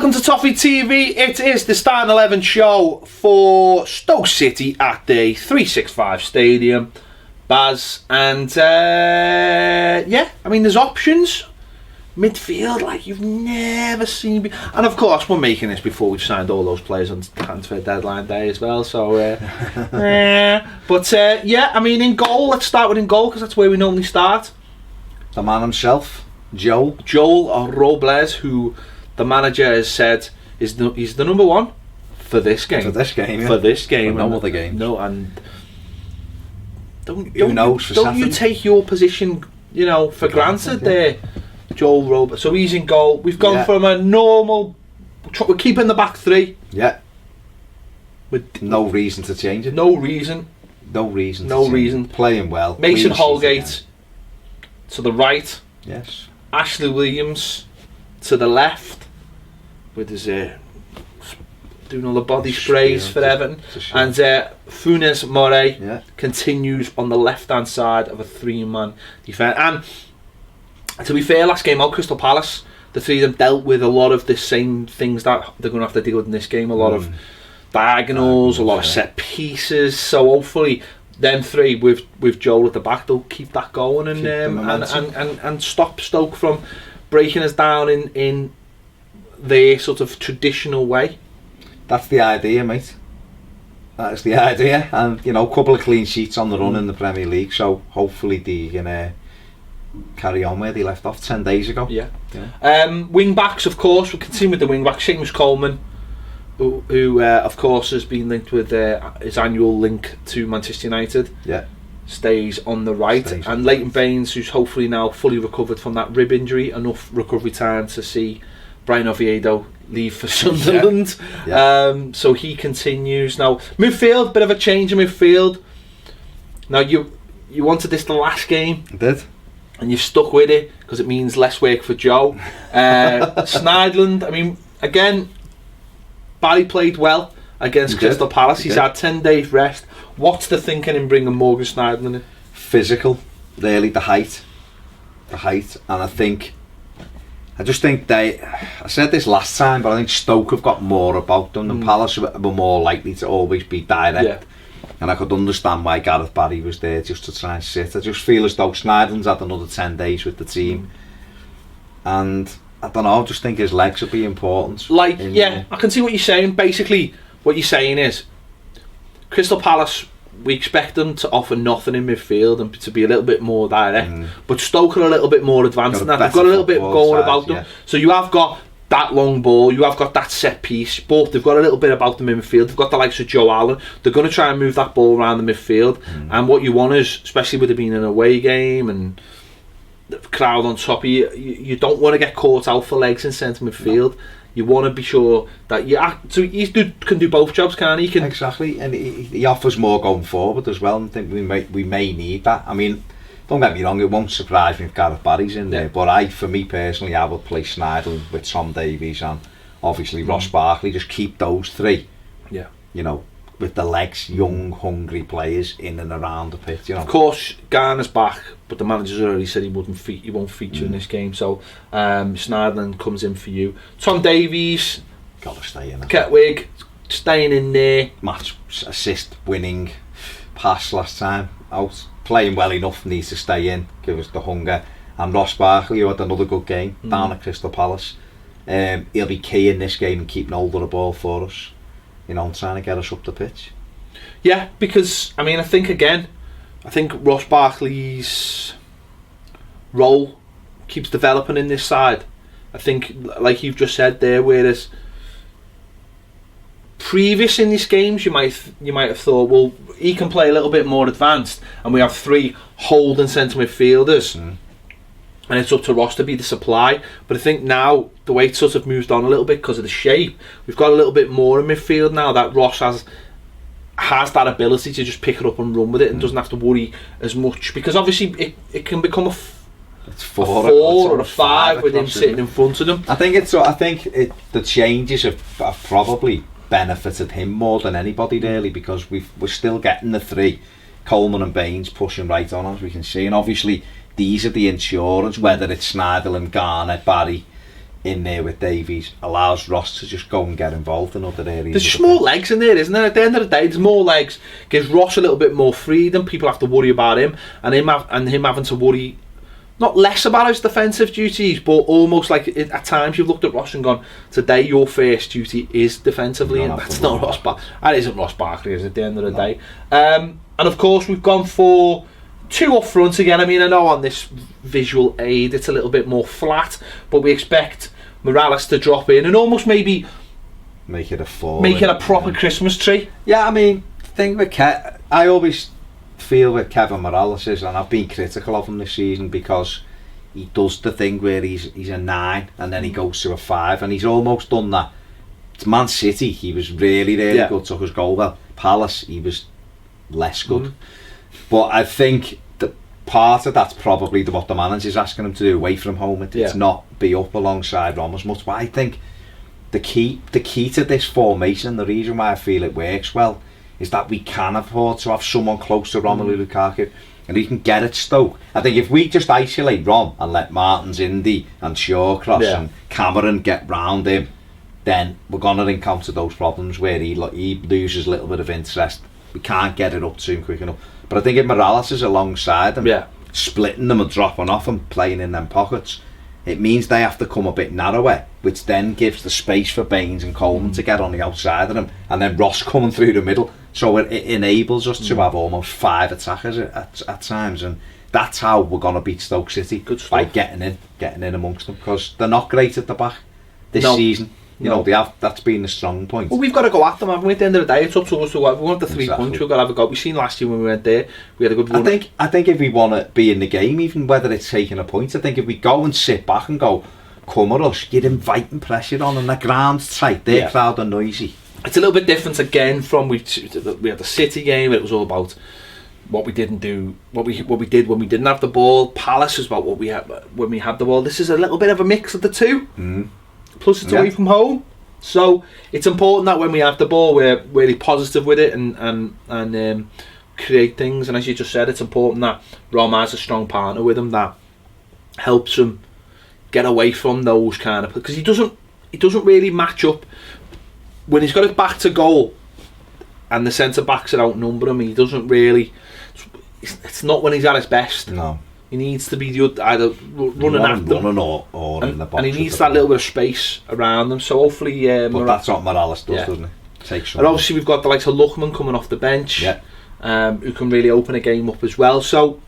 Welcome to Toffee TV. It is the starting 11 show for Stoke City at the 365 Stadium. Baz, and yeah, I mean, there's options. Midfield like you've never seen. And of course, we're making this before we've signed all those players on transfer deadline day as well. So, but yeah, I mean, in goal, let's start with in goal because that's where we normally start. The man himself, Joel Robles, who the manager has said he's the number one for this game. For this game, For this game. For no other game. No, and don't you take your position, you know, for granted there, Joel Robles. So he's in goal. We've gone from a normal. We're keeping the back three. Yeah. With no reason to change it. No reason. Playing well. Mason Holgate to the right. Yes. Ashley Williams to the left with his doing all the body sprays for Everton, and Funes Mori continues on the left hand side of a 3-man defence. And to be fair, last game out, Crystal Palace, the three of them dealt with a lot of the same things that they're going to have to deal with in this game. A lot of diagonals, a lot of set pieces. So hopefully them three with Joel at the back, they'll keep that going and stop Stoke from breaking us down in their sort of traditional way. That's the idea, mate. That's the idea. And, you know, a couple of clean sheets on the run in the Premier League, so hopefully they can carry on where they left off 10 days ago. Yeah. Wing backs, of course, we'll continue with the wing backs. Seamus Coleman, who of course has been linked with his annual link to Manchester United. Yeah. Stays on the right. And Leighton Baines, who's hopefully now fully recovered from that rib injury, enough recovery time to see Brian Oviedo leave for Sunderland. So he continues. Now, midfield, bit of a change in midfield. Now, you wanted this the last game. I did. And you've stuck with it because it means less work for Joe. Snyderland, I mean, again, Barry played well against Crystal Palace. He's had 10 days rest. What's the thinking in bringing Morgan Snyderland in? Physical, really, the height. And I just think I said this last time, but I think Stoke have got more about them than Palace were more likely to always be direct. And I could understand why Gareth Barry was there just to try and sit. I just feel as though Snyderland's had another 10 days with the team. And I don't know, I just think his legs will be important. I can see what you're saying. Basically, what you're saying is Crystal Palace, we expect them to offer nothing in midfield and to be a little bit more direct. But Stoke are a little bit more advanced than that. They've got a little bit going about them. So you have got that long ball, you have got that set piece, but they've got a little bit about them in midfield. They've got the likes of Joe Allen. They're going to try and move that ball around the midfield. And what you want is, especially with it being an away game and the crowd on top of you, you don't want to get caught out for legs in centre midfield. You want to be sure that he can do both jobs, can't he? Exactly, and he offers more going forward as well. And I think we may need that. I mean, don't get me wrong, it won't surprise me if Gareth Barry's in there, but for me personally, I would play Snyder with Tom Davies and obviously Ross Barkley. Just keep those three. Yeah, you know, with the legs, young, hungry players in and around the pitch. You know, of course, Garner's back, but the manager's already said he won't feature in this game. So Snyderland comes in for you. Tom Davies, gotta stay in. Ketwig staying in there. Match assist, winning pass last time out. Playing well enough, needs to stay in, give us the hunger. And Ross Barkley, who had another good game down at Crystal Palace, he'll be key in this game and keeping hold of the ball for us, you know, and trying to get us up the pitch. Yeah, because I mean, I think Ross Barkley's role keeps developing in this side. I think, like you've just said there, whereas previous in these games you might have thought, well, he can play a little bit more advanced and we have three holding centre midfielders and it's up to Ross to be the supply. But I think now the way it sort of moved on a little bit because of the shape, we've got a little bit more in midfield now that Ross has that ability to just pick it up and run with it and doesn't have to worry as much, because obviously it can become a 4 or a 5 with him sitting in front of them. I think the changes have probably benefited him more than anybody really, because we're still getting the three, Coleman and Baines, pushing right on, as we can see, and obviously these are the insurance, whether it's Snyderland, Garner, Barry, in there with Davies allows Ross to just go and get involved in other areas. There's just more legs in there, isn't there? At the end of the day, there's more legs. Gives Ross a little bit more freedom. People have to worry about him, and him having to worry not less about his defensive duties, but almost like at times you've looked at Ross and gone, today your first duty is defensively, and that's not Ross Barkley. That isn't Ross Barkley, is it, at the end of the day? And of course we've gone for 2 up front again. I mean, I know on this visual aid it's a little bit more flat, but we expect Morales to drop in and almost maybe make it a proper Christmas tree. Yeah, I mean, the thing with I always feel with Kevin Morales is, and I've been critical of him this season, because he does the thing where he's a 9 and then he goes to a 5, and he's almost done that. It's Man City, he was really good, took his goal well. Palace, he was less good. But I think the part of that's probably what the manager's asking him to do away from home. It's not be up alongside Rom as much. But I think the key to this formation, the reason why I feel it works well, is that we can afford to have someone close to Romelu Lukaku, and he can get at Stoke. I think if we just isolate Rom and let Martins, Indy and Shaw cross and Cameron get round him, then we're going to encounter those problems where he loses a little bit of interest. We can't get it up to him quick enough. But I think if Morales is alongside them, splitting them and dropping off and playing in them pockets, it means they have to come a bit narrower, which then gives the space for Baines and Coleman to get on the outside of them, and then Ross coming through the middle. So it enables us to have almost 5 attackers at times, and that's how we're going to beat Stoke City, by getting in amongst them, because they're not great at the back this season. You know, that's been the strong point. Well, we've got to go at them, haven't we? At the end of the day, it's up to us to we want the 3 points. We've got to have a go. We've seen last year when we went there, we had a good run. I think if we want to be in the game, even whether it's taking a point, I think if we go and sit back and go, come at us, you're inviting pressure on, and the ground's tight, their crowd are noisy. It's a little bit different again from we had the City game. It was all about what we didn't do, what we did when we didn't have the ball. Palace was about what we had when we had the ball. This is a little bit of a mix of the two. Plus it's away from home, so it's important that when we have the ball we're really positive with it and create things. And as you just said, it's important that Rom has a strong partner with him that helps him get away from those kind of, because he doesn't really match up when he's got his back to goal and the centre backs are outnumber him. He doesn't really, it's not when he's at his best. No. He needs to be either running after them, or in the box, and he needs that little bit of space around them. So hopefully, but that's what Morales does, doesn't it? Takes. And obviously we've got the likes of Lookman coming off the bench, who can really open a game up as well. So,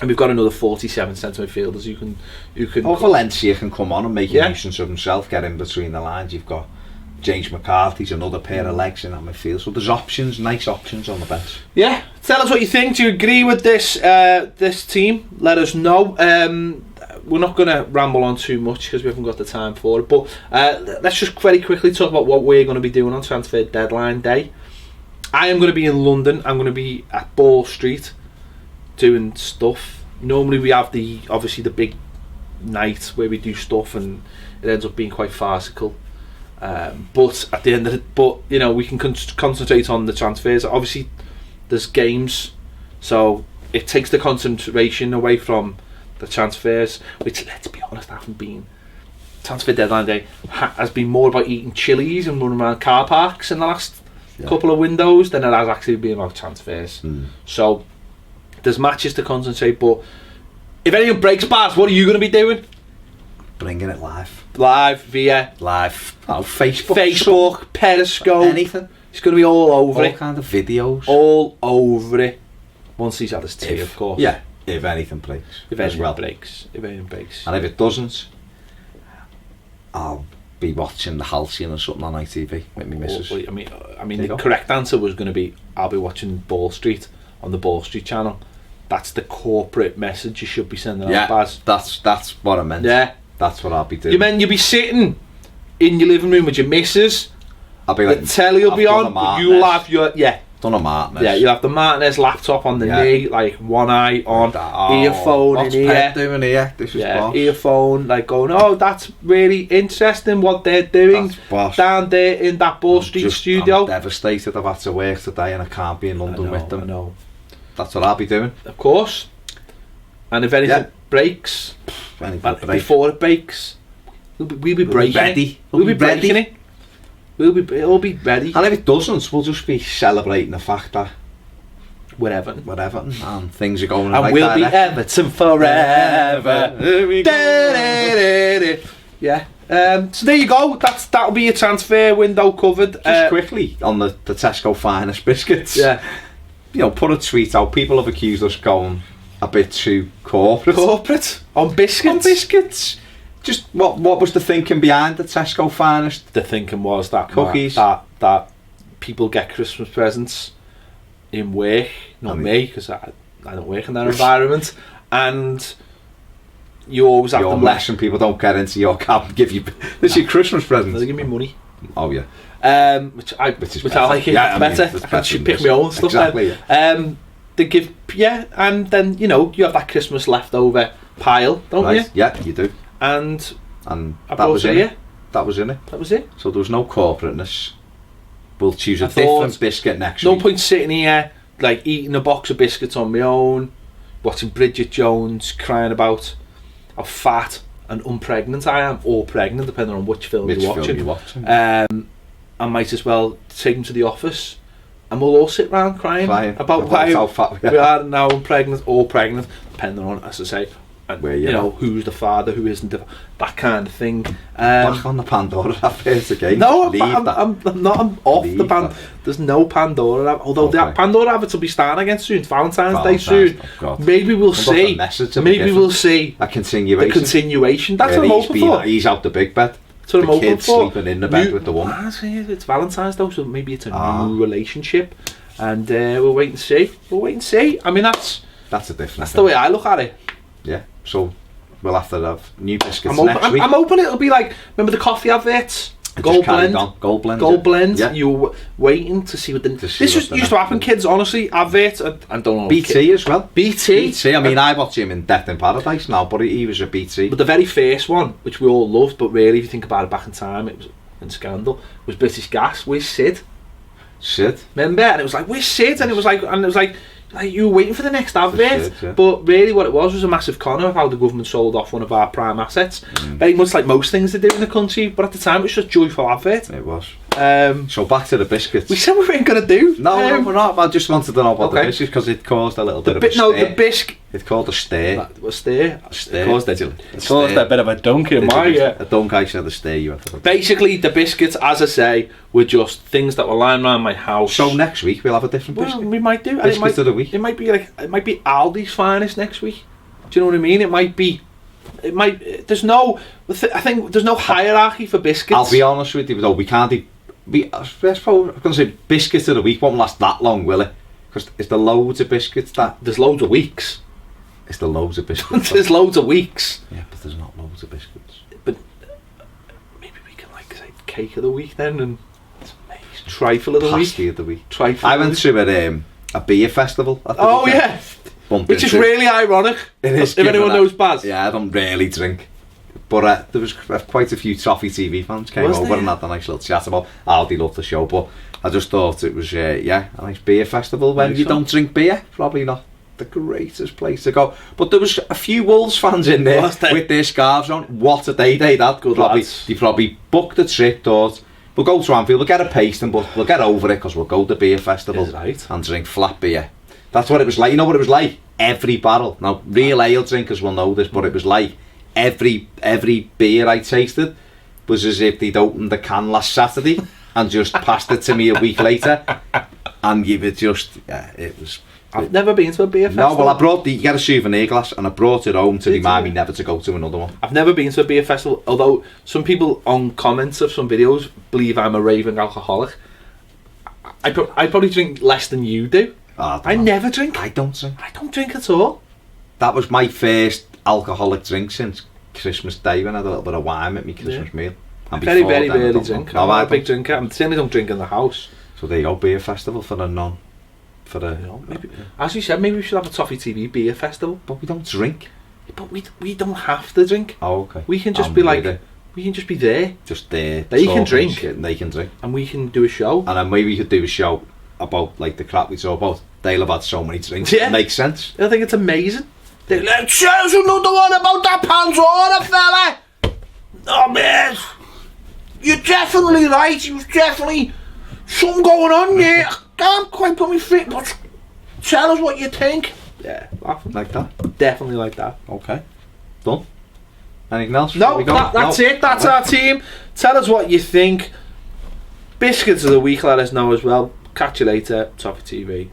and we've got another 47 centre midfielders who can. Valencia can come on and make a nuisance of himself, get in between the lines. You've got James McCarthy's another pair of legs in that midfield, so there's options, nice options on the bench. Yeah, tell us what you think. Do you agree with this team? Let us know. We're not going to ramble on too much because we haven't got the time for it, but let's just very quickly talk about what we're going to be doing on transfer deadline day. I am going to be in London. I'm going to be at Ball Street doing stuff. Normally we have obviously the big night where we do stuff and it ends up being quite farcical. But at the end of it, we can concentrate on the transfers. Obviously there's games, so it takes the concentration away from the transfers, which, let's be honest, haven't been. Transfer deadline day has been more about eating chilies and running around car parks in the last couple of windows than it has actually been about transfers. So there's matches to concentrate, but if anything breaks, Baz, what are you going to be doing? Bringing it live via Facebook, Periscope, anything. It's going to be all over it. All kind of videos, all over it. Once he's had his tea, of course. Yeah, if anything breaks. If anything breaks. And if it doesn't, I'll be watching the Halcyon or something on ITV with my missus. I mean, the correct answer was going to be I'll be watching Ball Street on the Ball Street channel. That's the corporate message you should be sending out, Baz. That's what I meant. Yeah. That's what I'll be doing. You mean you'll be sitting in your living room with your missus? I'll be like, the telly will be on. You'll have your done a Martinez. Yeah, you'll have the Martinez laptop on the knee, like one eye on, earphone in ear. What's Ped doing here? This is boss. Earphone, like going, oh, that's really interesting what they're doing down there in that Ball Street studio. I'm devastated. I've had to work today and I can't be in London with them. I know. That's what I'll be doing. Of course. And if anything breaks, before it breaks, We'll be breaking ready. it. We'll be breaking it. It'll be ready. And if it doesn't, we'll just be celebrating the fact that we're Everton. And things are going and right we'll be direction. Everton forever. Yeah. So there you go. That'll be your transfer window covered. Just quickly on the Tesco finest biscuits. Yeah. You know, put a tweet out. People have accused us going a bit too corporate. On biscuits. On biscuits. Just what was the thinking behind the Tesco finest? The thinking was that cookies that people get Christmas presents in work, not me, because I don't work in that environment, and you always have to mess and people don't get into your cab and give you this your Christmas present. They give me money. Oh yeah. Which I like it better. I can pick my own stuff. Exactly. They give and then you have that Christmas leftover pile, don't you? Yeah, you do. And that was in it. That was in it. That was it. So there was no corporateness. We'll choose a different biscuit next week. No point sitting here like eating a box of biscuits on my own, watching Bridget Jones crying about how fat and unpregnant I am, or pregnant depending on which film you're watching. I might as well take them to the office and we'll all sit round crying about how fat we are now, pregnant or pregnant, depending on, as I say, and who's the father, who isn't, that kind of thing. Back on the Pandora affair again. No, I'm not. I'm off the Pandora. There's no Pandora. Although the Pandora adverts will be starting again soon. It's Valentine's Day soon. Oh, maybe we'll see. Maybe we'll see a continuation. The continuation. That's what I'm hoping for. He's out the big bed. That's what I'm hoping kid's for. Sleeping in the bed with the woman. It's Valentine's though, so maybe it's a new relationship, and we'll wait and see. I mean, that's a different. That's the way I look at it. Yeah. So we'll have to have new biscuits next week. I'm hoping it'll be like, remember the coffee adverts? Gold blend. Yeah. You were waiting to see what this used to happen, kids. Honestly, adverts. I don't know. BT as well. BT. I mean, I watch him in Death in Paradise now, but he was a BT. But the very first one, which we all loved, but really, if you think about it back in time, it was in Scandal, was British Gas. Where's Sid? Remember? And it was like, where's Sid? And it was like you were waiting for the next advert, but really what it was a massive con of how the government sold off one of our prime assets. Very much like most things they do in the country, but at the time it was just joyful advert. It was. So back to the biscuits. We said we weren't going to do. No, we're not. I just wanted to know about the biscuits because it caused a little bit of a stir. No, the biscuit. It's called a stir. A stir. It caused a bit of a dunk in my... A dunk, I said a stir. You had to... Basically, the biscuits, as I say, were just things that were lying around my house. So next week we'll have a different biscuit. Well, we might do. Biscuits of the week. It might be Aldi's finest next week. Do you know what I mean? There's no hierarchy for biscuits. I'll be honest with you though, we can't do... I was going to say biscuits of the week won't last that long, will it? Because it's the loads of biscuits that... There's loads of weeks. It's the loads of biscuits. There's loads of weeks. Yeah, but there's not loads of biscuits. But maybe we can say cake of the week then, and trifle of the week. Pasty of the week. I went to a beer festival. Yeah. Which is really ironic. It is. If anyone knows Baz. Yeah, I don't really drink. But there was quite a few Toffee TV fans came over and had a nice little chat about Aldi loved the show, but I just thought it was a nice beer festival when you don't drink beer. Probably not the greatest place to go. But there was a few Wolves fans in there with their scarves on. What a day they had. They probably booked a trip, thought, we'll go to Anfield, we'll get a pasting, but we'll get over it because we'll go to the beer festival and drink flat beer. That's what it was like. You know what it was like? Every barrel. Now, real ale drinkers will know this, but it was like every beer I tasted was as if they'd opened the can last Saturday and just passed it to me a week later, and you were just it was. I've never been to a beer festival. No, well, you get a souvenir glass, and I brought it home to remind me never to go to another one. I've never been to a beer festival, although some people on comments of some videos believe I'm a raving alcoholic. I probably drink less than you do. I never drink. I don't drink. I don't drink at all. That was my first alcoholic drink since Christmas Day when I had a little bit of wine with my Christmas meal. And very rarely drink. I'm not a big drinker. I certainly don't drink in the house. So there you go, beer festival for the non. Maybe, as you said, maybe we should have a Toffee TV beer festival. But we don't drink. But we don't have to drink. Oh, okay. We can just be like, we can just be there. Just there. They can drink. And they can drink. And we can do a show. And then maybe we could do a show about like the crap we talk about. They'll have had so many drinks. Yeah. It makes sense. I think it's amazing. They're like, there's another one about that Pandora fella. oh man, you're definitely right. He was definitely something going on there. I can't quite put my feet, but tell us what you think. Yeah, like that. Definitely like that. Okay, done. Anything else? No, that's it. That's our team. Tell us what you think. Biscuits of the week. Let us know as well. Catch you later. Toffee TV.